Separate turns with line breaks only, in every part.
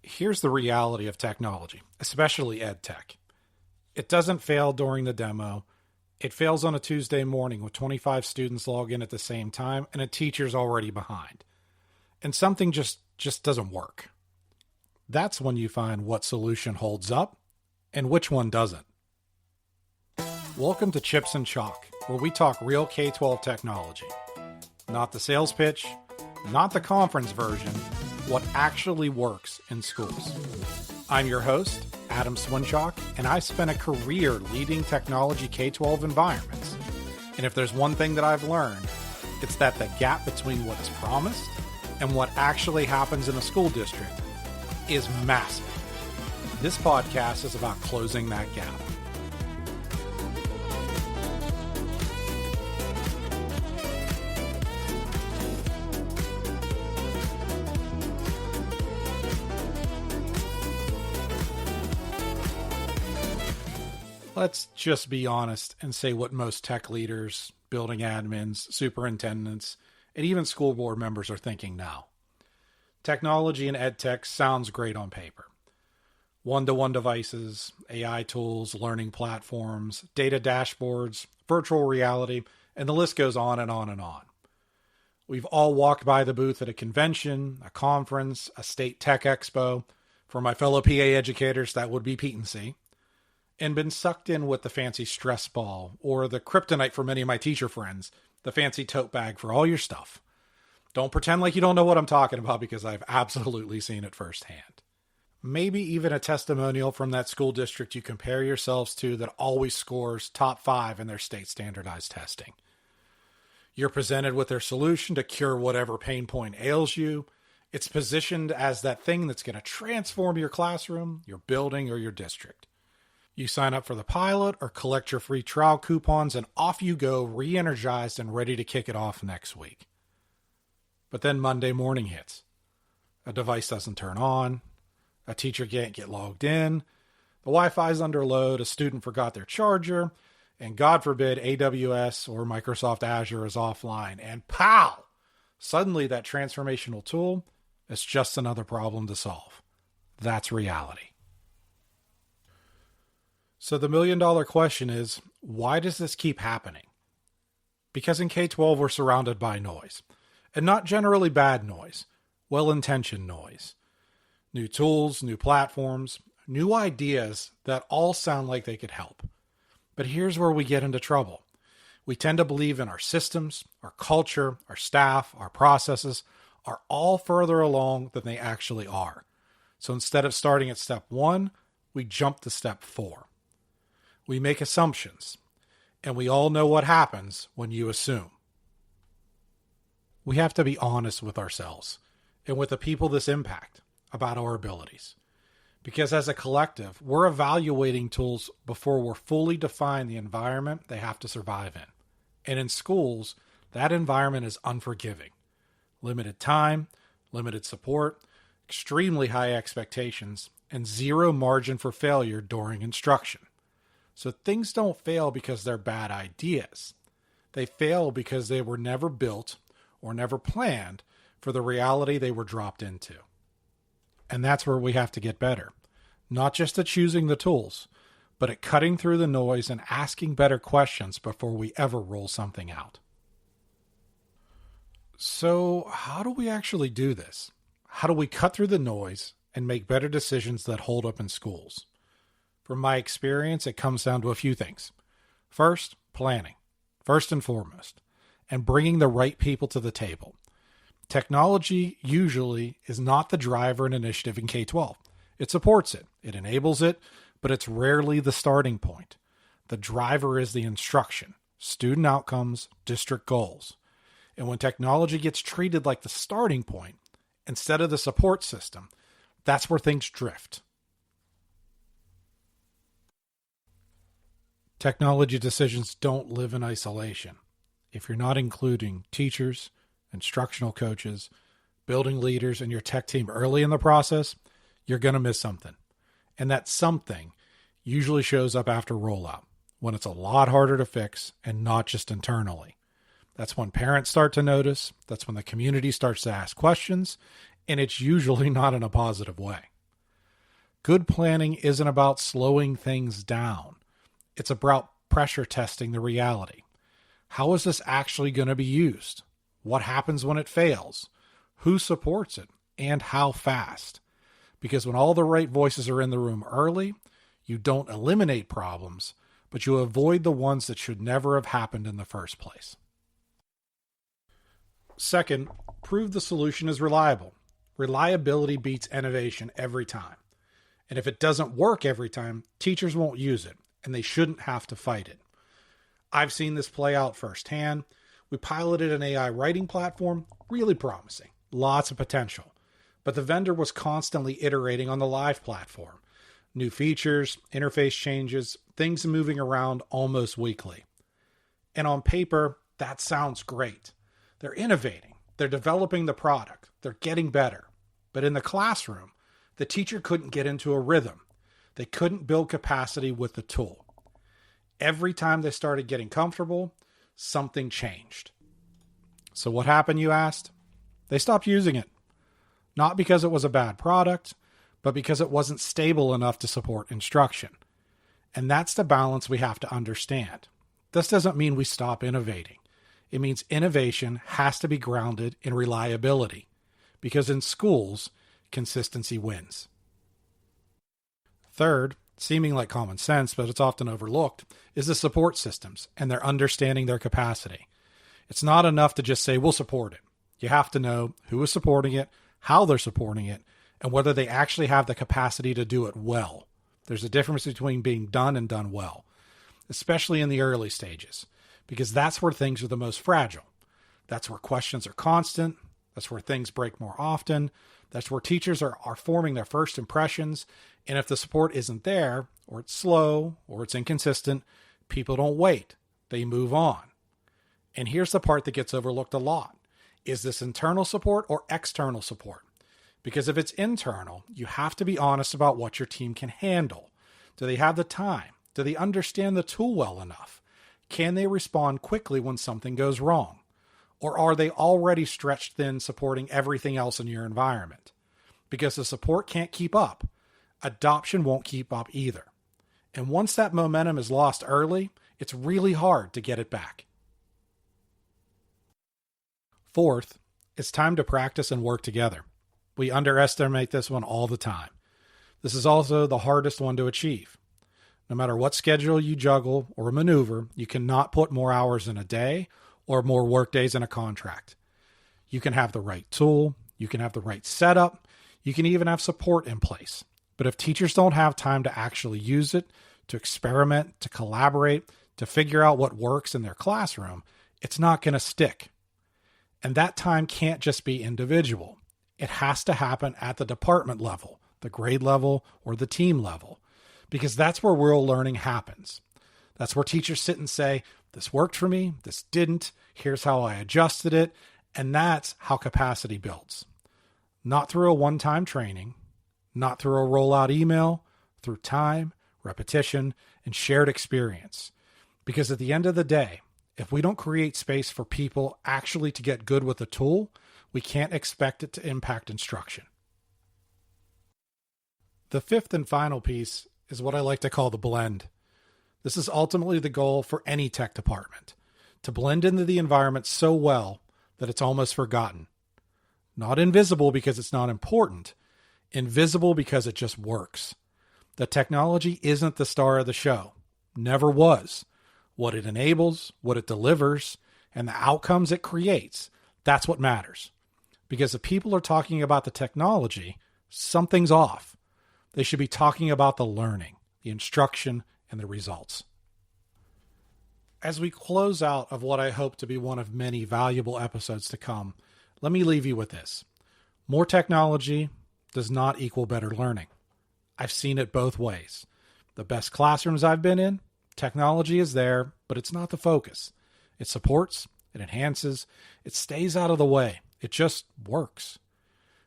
Here's the reality of technology, especially EdTech. It doesn't fail during the demo. It fails on a Tuesday morning with 25 students log in at the same time and a teacher's already behind. And something just doesn't work. That's when you find what solution holds up and which one doesn't. Welcome to Chips and Chalk, where we talk real K-12 technology. Not the sales pitch, not the conference version, what actually works in schools. I'm your host, Adam Swinchock, and I spent a career leading technology K-12 environments. And if there's one thing that I've learned, it's that the gap between what is promised and what actually happens in a school district is massive. This podcast is about closing that gap. Let's just be honest and say what most tech leaders, building admins, superintendents, and even school board members are thinking now. Technology and EdTech sounds great on paper. One-to-one devices, AI tools, learning platforms, data dashboards, virtual reality, and the list goes on and on and on. We've all walked by the booth at a convention, a conference, a state tech expo. For my fellow PA educators, that would be P&C. And been sucked in with the fancy stress ball, or the kryptonite for many of my teacher friends, the fancy tote bag for all your stuff. Don't pretend like you don't know what I'm talking about, because I've absolutely seen it firsthand. Maybe even a testimonial from that school district you compare yourselves to that always scores top 5 in their state standardized testing. You're presented with their solution to cure whatever pain point ails you. It's positioned as that thing that's going to transform your classroom, your building, or your district. You sign up for the pilot or collect your free trial coupons, and off you go, re-energized and ready to kick it off next week. But then Monday morning hits. A device doesn't turn on. A teacher can't get logged in. The Wi-Fi's under load. A student forgot their charger. And God forbid AWS or Microsoft Azure is offline. And pow! Suddenly that transformational tool is just another problem to solve. That's reality. So the million-dollar question is, why does this keep happening? Because in K-12 we're surrounded by noise. And not generally bad noise, well-intentioned noise. New tools, new platforms, new ideas that all sound like they could help. But here's where we get into trouble. We tend to believe in our systems, our culture, our staff, our processes are all further along than they actually are. So instead of starting at step 1, we jump to step 4. We make assumptions, and we all know what happens when you assume. We have to be honest with ourselves and with the people this impact about our abilities. Because as a collective, we're evaluating tools before we're fully defined the environment they have to survive in. And in schools, that environment is unforgiving. Limited time, limited support, extremely high expectations, and zero margin for failure during instruction. So things don't fail because they're bad ideas. They fail because they were never built or never planned for the reality they were dropped into. And that's where we have to get better. Not just at choosing the tools, but at cutting through the noise and asking better questions before we ever roll something out. So how do we actually do this? How do we cut through the noise and make better decisions that hold up in schools? From my experience, it comes down to a few things. First, planning, first and foremost, and bringing the right people to the table. Technology usually is not the driver and initiative in K-12. It supports it, it enables it, but it's rarely the starting point. The driver is the instruction, student outcomes, district goals. And when technology gets treated like the starting point instead of the support system, that's where things drift. Technology decisions don't live in isolation. If you're not including teachers, instructional coaches, building leaders, and your tech team early in the process, you're going to miss something. And that something usually shows up after rollout, when it's a lot harder to fix and not just internally. That's when parents start to notice. That's when the community starts to ask questions, and it's usually not in a positive way. Good planning isn't about slowing things down. It's about pressure testing the reality. How is this actually going to be used? What happens when it fails? Who supports it? And how fast? Because when all the right voices are in the room early, you don't eliminate problems, but you avoid the ones that should never have happened in the first place. Second, prove the solution is reliable. Reliability beats innovation every time. And if it doesn't work every time, teachers won't use it, and they shouldn't have to fight it. I've seen this play out firsthand. We piloted an AI writing platform, really promising, lots of potential. But the vendor was constantly iterating on the live platform. New features, interface changes, things moving around almost weekly. And on paper, that sounds great. They're innovating. They're developing the product. They're getting better. But in the classroom, the teacher couldn't get into a rhythm. They couldn't build capacity with the tool. Every time they started getting comfortable, something changed. So what happened, you asked? They stopped using it. Not because it was a bad product, but because it wasn't stable enough to support instruction. And that's the balance we have to understand. This doesn't mean we stop innovating. It means innovation has to be grounded in reliability, because in schools, consistency wins. Third, seeming like common sense, but it's often overlooked, is the support systems and their understanding their capacity. It's not enough to just say, we'll support it. You have to know who is supporting it, how they're supporting it, and whether they actually have the capacity to do it well. There's a difference between being done and done well, especially in the early stages, because that's where things are the most fragile. That's where questions are constant. That's where things break more often. That's where teachers are forming their first impressions. And if the support isn't there, or it's slow, or it's inconsistent, people don't wait. They move on. And here's the part that gets overlooked a lot. Is this internal support or external support? Because if it's internal, you have to be honest about what your team can handle. Do they have the time? Do they understand the tool well enough? Can they respond quickly when something goes wrong? Or are they already stretched thin supporting everything else in your environment? Because the support can't keep up, adoption won't keep up either. And once that momentum is lost early, it's really hard to get it back. Fourth, it's time to practice and work together. We underestimate this one all the time. This is also the hardest one to achieve. No matter what schedule you juggle or maneuver, you cannot put more hours in a day or more work days in a contract. You can have the right tool, you can have the right setup, you can even have support in place. But if teachers don't have time to actually use it, to experiment, to collaborate, to figure out what works in their classroom, it's not going to stick. And that time can't just be individual. It has to happen at the department level, the grade level, or the team level, because that's where real learning happens. That's where teachers sit and say, this worked for me, this didn't, here's how I adjusted it, and that's how capacity builds. Not through a one-time training, not through a rollout email, through time, repetition, and shared experience. Because at the end of the day, if we don't create space for people actually to get good with the tool, we can't expect it to impact instruction. The fifth and final piece is what I like to call the blend. This is ultimately the goal for any tech department, to blend into the environment so well that it's almost forgotten. Not invisible because it's not important, invisible because it just works. The technology isn't the star of the show, never was. What it enables, what it delivers, and the outcomes it creates, that's what matters. Because if people are talking about the technology, something's off. They should be talking about the learning, the instruction, and the results. As we close out of what I hope to be one of many valuable episodes to come, let me leave you with this. More technology does not equal better learning. I've seen it both ways. The best classrooms I've been in, technology is there, but it's not the focus. It supports, it enhances, it stays out of the way. It just works.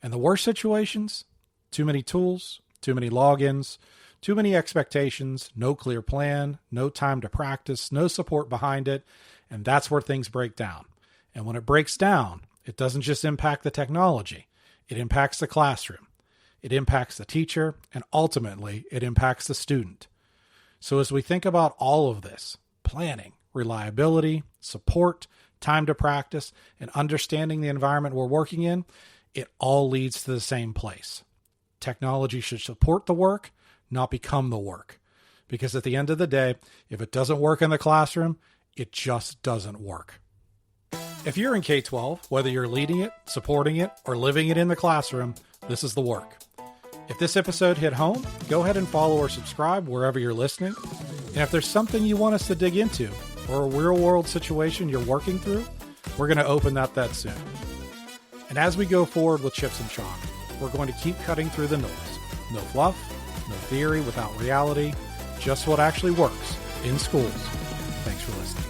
And the worst situations, too many tools, too many logins, too many expectations, no clear plan, no time to practice, no support behind it, and that's where things break down. And when it breaks down, it doesn't just impact the technology. It impacts the classroom. it impacts the teacher, and ultimately it impacts the student. So as we think about all of this, planning, reliability, support, time to practice, and understanding the environment we're working in, it all leads to the same place. Technology should support the work, not become the work. Because at the end of the day, if it doesn't work in the classroom, it just doesn't work. If you're in K-12, whether you're leading it, supporting it, or living it in the classroom, this is the work. If this episode hit home, go ahead and follow or subscribe wherever you're listening. And if there's something you want us to dig into, or a real-world situation you're working through, we're going to open that soon. And as we go forward with Chips and Chalk, we're going to keep cutting through the noise. No fluff, no theory without reality, just what actually works in schools. Thanks for listening.